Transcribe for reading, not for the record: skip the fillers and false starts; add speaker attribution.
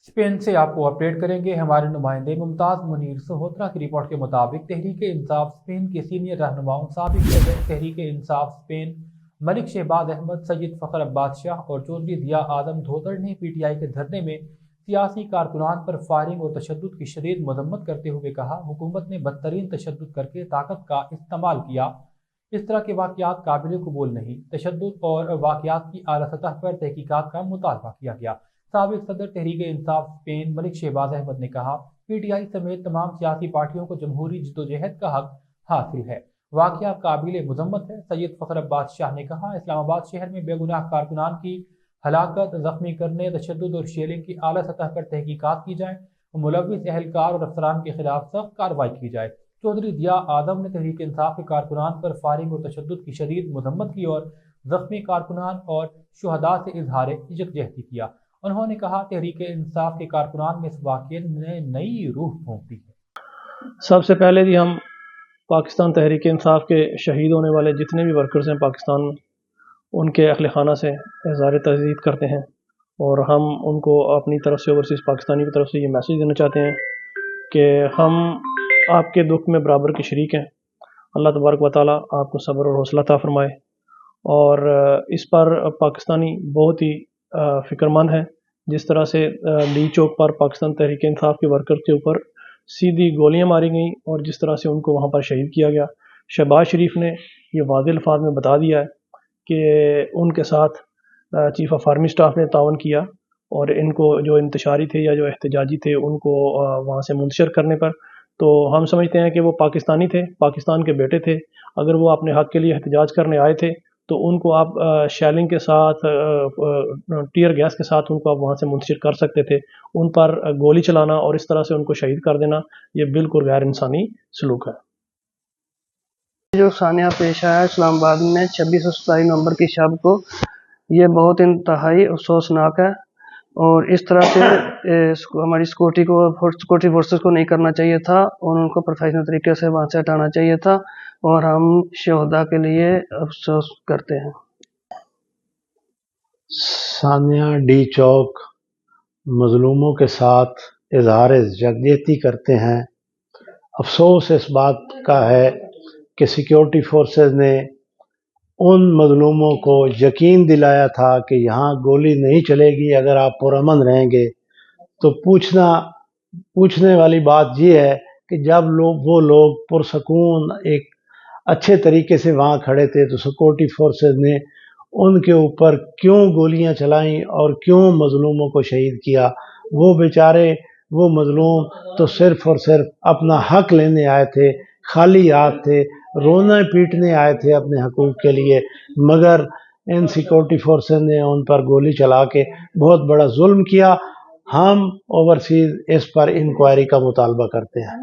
Speaker 1: Spain से आपको update करेंगे हमारे नुमाइंदे मुमताज़ मुनीर सहोत्रा की रिपोर्ट के मुताबिक तहरीक इंसाफ स्पेन के सीनियर रहनुमाओं साबिक सदर तहरीक इंसाफ स्पेन मलिक शहबाज अहमद, सैयद फ़खर अब्बास शाह और चौधरी दिया आदम धोतर ने PTI के धरने में सियासी कारकुनान पर फायरिंग और तशद्दुद की शदीद मजम्मत करते हुए कहा, हुकूमत ने बदतरीन तशद्दुद करके ताकत का इस्तेमाल किया। इस तरह के वाक़यात काबिल कबूल नहीं। तशद्दुद और वाक़यात की आला सतह पर तहकीकात का मुतालबा किया गया। साबिक सदर तहरीक इंसाफ स्पेन मलिक शहबाज अहमद ने कहा, PTI समेत तमाम सियासी पार्टियों को जमहूरी जद्दोजहद का हक हासिल है। वाक़या काबिल मजम्मत है। सैयद फ़खर अब्बास शाह ने कहा, इस्लामाबाद शहर में बेगुनाह कारकुनान की हलाकत, जख्मी करने, तशद्दुद और शेलिंग की आला सतह पर तहकीकात की जाए। मुलव्विस एहलकार और अफसरान के खिलाफ सख्त कार्रवाई की जाए। चौधरी दिया आदम ने तहरीक इंसाफ के कारकुनान पर फायरिंग और तशद्दुद की शदीद मजम्मत की और जख्मी कारकुनान और शुहदा से इजहार यकजहती किया। उन्होंने कहा, तहरीक इंसाफ के कारकुनान में इस वाक़ये ने नई रूह फूंक दी है।
Speaker 2: सबसे पहले भी हम पाकिस्तान तहरीक इंसाफ के शहीद होने वाले जितने भी वर्कर्स हैं पाकिस्तान में, उनके अहल खाना से इज़हार तज़दीद करते हैं और हम उनको अपनी तरफ से ओवरसीज़ पाकिस्तानी की तरफ से ये मैसेज देना चाहते हैं कि हम आपके दुख में बराबर के शरीक हैं। अल्लाह तबारक व तआला आपको सब्र और हौसला अता फरमाए। और इस पर पाकिस्तानी बहुत ही फ़िक्रमंद है। जिस तरह से ली चौक पर पाकिस्तान तहरीक इंसाफ के वर्कर के ऊपर सीधी गोलियां मारी गई और जिस तरह से उनको वहां पर शहीद किया गया, शहबाज शरीफ ने ये वाज़ेह अल्फाज में बता दिया है कि उनके साथ चीफ ऑफ आर्मी स्टाफ ने तावन किया और इनको जो इंतशारी थे या जो एहतजाजी थे उनको वहाँ से मुंतशिर करने पर, तो हम समझते हैं कि वो पाकिस्तानी थे, पाकिस्तान के बेटे थे। अगर वो अपने हक़ के लिए एहतजाज करने आए थे तो उनको आप शेलिंग के साथ, टीयर गैस के साथ उनको आप वहाँ से मुंतशिर कर सकते थे। उन पर गोली चलाना और इस तरह से उनको शहीद कर देना, ये बिल्कुल गैर इंसानी सलूक है।
Speaker 3: जो सानिया पेश आया इस्लामाबाद में 26 और 27 नवंबर की शब को, ये बहुत इंतहाई अफसोसनाक है और इस तरह से हमारी सिक्योरिटी फोर्सेस को नहीं करना चाहिए था और उनको प्रोफेशनल तरीके से वहाँ से हटाना चाहिए था और हम शहदा के लिए अफसोस करते हैं।
Speaker 4: सानिया डी चौक मजलूमों के साथ इजहार यकजहती करते हैं। अफसोस इस बात का है कि सिक्योरिटी फोर्सेस ने उन मजलूमों को यकीन दिलाया था कि यहाँ गोली नहीं चलेगी अगर आप पुरअमन रहेंगे। तो पूछने वाली बात ये है कि जब वो लोग पुरसकून एक अच्छे तरीके से वहाँ खड़े थे तो सिक्योरिटी फोर्सेस ने उनके ऊपर क्यों गोलियां चलाईं और क्यों मजलूमों को शहीद किया। वो बेचारे, वो मजलूम तो सिर्फ़ और सिर्फ अपना हक लेने आए थे, खाली हाथ थे, रोने पीटने आए थे अपने हकूक़ के लिए, मगर इन सिक्योरिटी फोर्सेस ने उन पर गोली चला के बहुत बड़ा जुल्म किया। हम ओवरसीज़ इस पर इंक्वायरी का मुतालबा करते हैं।